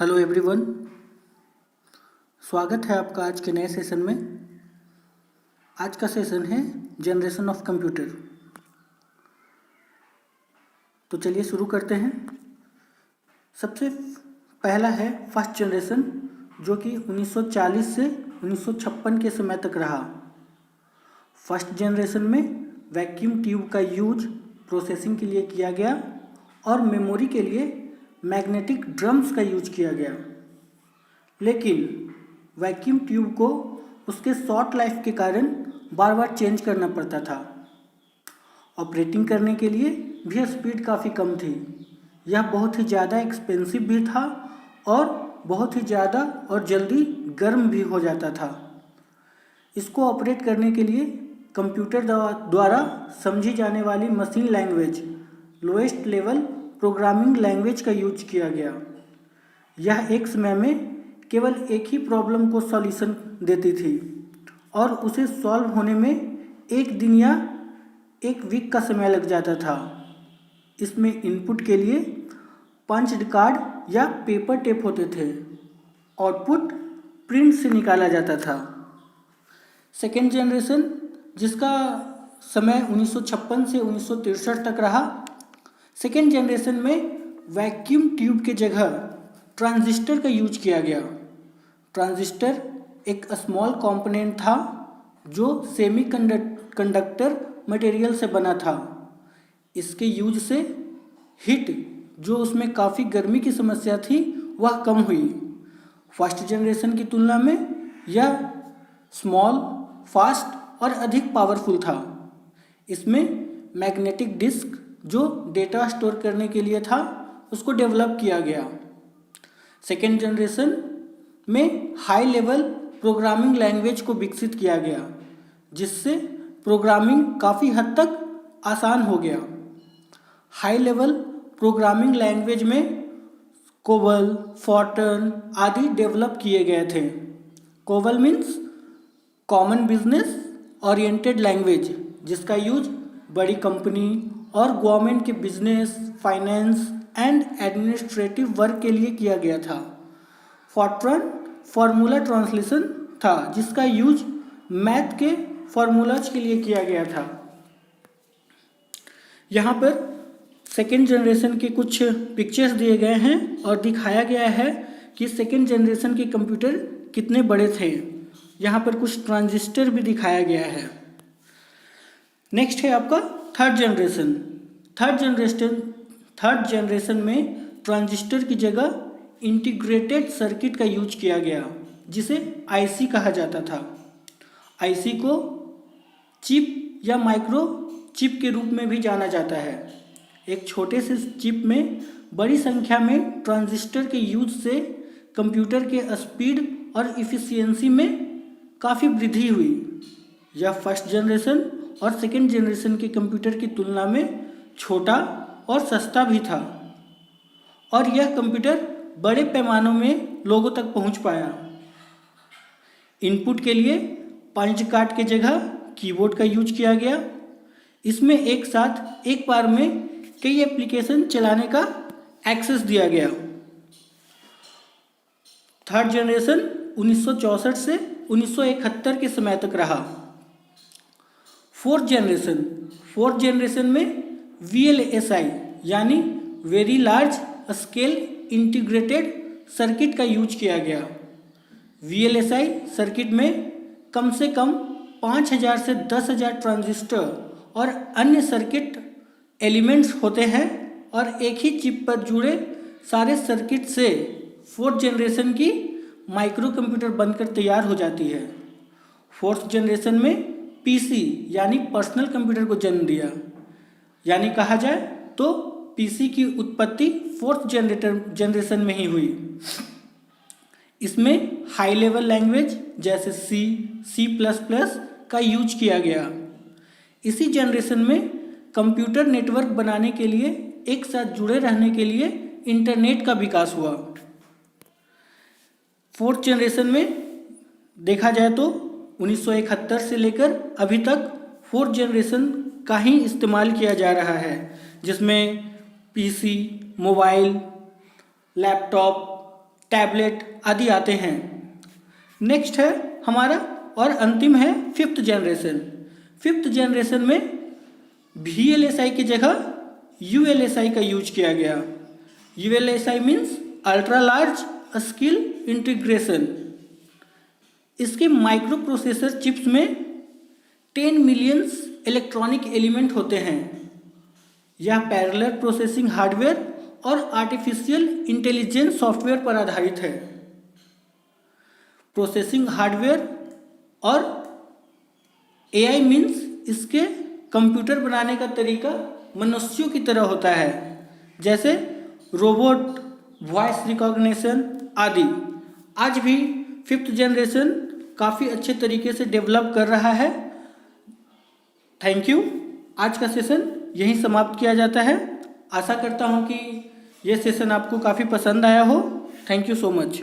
Hello everyone, स्वागत है आपका आज के नए सेशन में। आज का सेशन है जनरेशन ऑफ कंप्यूटर। तो चलिए शुरू करते हैं। सबसे पहला है फर्स्ट जनरेशन, जो कि 1940 से 1956 के समय तक रहा। फर्स्ट जनरेशन में वैक्यूम ट्यूब का यूज प्रोसेसिंग के लिए किया गया और मेमोरी के लिए मैग्नेटिक ड्रम्स का यूज किया गया। लेकिन वैक्यूम ट्यूब को उसके शॉर्ट लाइफ के कारण बार बार चेंज करना पड़ता था। ऑपरेटिंग करने के लिए भी स्पीड काफ़ी कम थी। यह बहुत ही ज़्यादा एक्सपेंसिव भी था और बहुत ही ज़्यादा और जल्दी गर्म भी हो जाता था। इसको ऑपरेट करने के लिए कंप्यूटर द्वारा समझी जाने वाली machine language, lowest level programming language का यूज किया गया। यह एक समय में केवल एक ही प्रॉब्लम को सॉल्यूशन देती थी और उसे सॉल्व होने में एक दिन या एक वीक का समय लग जाता था। इसमें इनपुट के लिए पंच्ड कार्ड या पेपर टेप होते थे। आउटपुट प्रिंट से निकाला जाता था। सेकेंड जनरेशन, जिसका समय 1956 से 1963 तक रहा। सेकेंड जनरेशन में वैक्यूम ट्यूब के जगह ट्रांजिस्टर का यूज किया गया। ट्रांजिस्टर एक स्मॉल कंपोनेंट था जो सेमी कंडक्टर मटेरियल से बना था। इसके यूज से हीट, जो उसमें काफ़ी गर्मी की समस्या थी, वह कम हुई। फर्स्ट जनरेशन की तुलना में यह स्मॉल, फास्ट और अधिक पावरफुल था। इसमें मैग्नेटिक डिस्क, जो डेटा स्टोर करने के लिए था, उसको डेवलप किया गया। सेकेंड जनरेशन में हाई लेवल प्रोग्रामिंग लैंग्वेज को विकसित किया गया, जिससे प्रोग्रामिंग काफ़ी हद तक आसान हो गया। हाई लेवल प्रोग्रामिंग लैंग्वेज में कोबल, फॉर्ट्रन आदि डेवलप किए गए थे। COBOL means common business oriented language, जिसका यूज बड़ी कंपनी और गवर्नमेंट के business, finance and administrative work के लिए किया गया था। फॉर्ट्रन फार्मूला ट्रांसलेशन था, जिसका यूज मैथ के फार्मूलाज के लिए किया गया था। यहाँ पर सेकेंड जनरेशन के कुछ पिक्चर्स दिए गए हैं और दिखाया गया है कि सेकेंड जनरेशन के कंप्यूटर कितने बड़े थे। यहाँ पर कुछ ट्रांजिस्टर भी दिखाया गया है। नेक्स्ट है आपका थर्ड जनरेशन। थर्ड जनरेशन में ट्रांजिस्टर की जगह इंटीग्रेटेड सर्किट का यूज किया गया, जिसे आईसी कहा जाता था। आईसी को चिप या माइक्रो चिप के रूप में भी जाना जाता है। एक छोटे से चिप में बड़ी संख्या में ट्रांजिस्टर के यूज से कंप्यूटर के स्पीड और इफ़िशियंसी में काफ़ी वृद्धि हुई। यह फर्स्ट जनरेशन और सेकेंड जनरेशन के कंप्यूटर की तुलना में छोटा और सस्ता भी था, और यह कंप्यूटर बड़े पैमानों में लोगों तक पहुंच पाया। इनपुट के लिए पंच कार्ड के जगह कीबोर्ड का यूज किया गया। इसमें एक साथ एक बार में कई एप्लीकेशन चलाने का एक्सेस दिया गया। थर्ड जनरेशन 1964 से 1971 के समय तक रहा। फोर्थ जनरेशन में VLSI यानी very large scale integrated circuit का यूज किया गया। VLSI सर्किट में कम से कम 5000 से 10,000 ट्रांजिस्टर और अन्य सर्किट एलिमेंट्स होते हैं, और एक ही चिप पर जुड़े सारे सर्किट से फोर्थ जनरेशन की माइक्रो कंप्यूटर बनकर तैयार हो जाती है। फोर्थ जनरेशन में PC यानी पर्सनल कंप्यूटर को जन्म दिया। यानी कहा जाए तो PC की उत्पत्ति फोर्थ जनरेशन में ही हुई। इसमें हाई लेवल लैंग्वेज जैसे C++ का यूज किया गया। इसी जनरेशन में कंप्यूटर नेटवर्क बनाने के लिए, एक साथ जुड़े रहने के लिए इंटरनेट का विकास हुआ। फोर्थ जनरेशन में देखा जाए तो 1971 से लेकर अभी तक फोर्थ जनरेशन का ही इस्तेमाल किया जा रहा है, जिसमें PC, मोबाइल, लैपटॉप, टैबलेट आदि आते हैं। नेक्स्ट है हमारा और अंतिम है फिफ्थ जनरेशन। फिफ्थ जनरेशन में VLSI की जगह ULSI का यूज किया गया। ULSI means ultra large scale integration. इसके माइक्रो प्रोसेसर चिप्स में 10 मिलियंस इलेक्ट्रॉनिक एलिमेंट होते हैं। यह पैरेलल प्रोसेसिंग हार्डवेयर और आर्टिफिशियल इंटेलिजेंस सॉफ्टवेयर पर आधारित है। प्रोसेसिंग हार्डवेयर और AI मीन्स इसके कंप्यूटर बनाने का तरीका मनुष्यों की तरह होता है, जैसे रोबोट, वॉइस रिकॉग्निशन आदि। आज भी फिफ्थ जनरेशन काफ़ी अच्छे तरीके से डेवलप कर रहा है। Thank you. आज का सेशन यहीं समाप्त किया जाता है। आशा करता हूँ कि यह सेशन आपको काफ़ी पसंद आया हो। Thank you so much.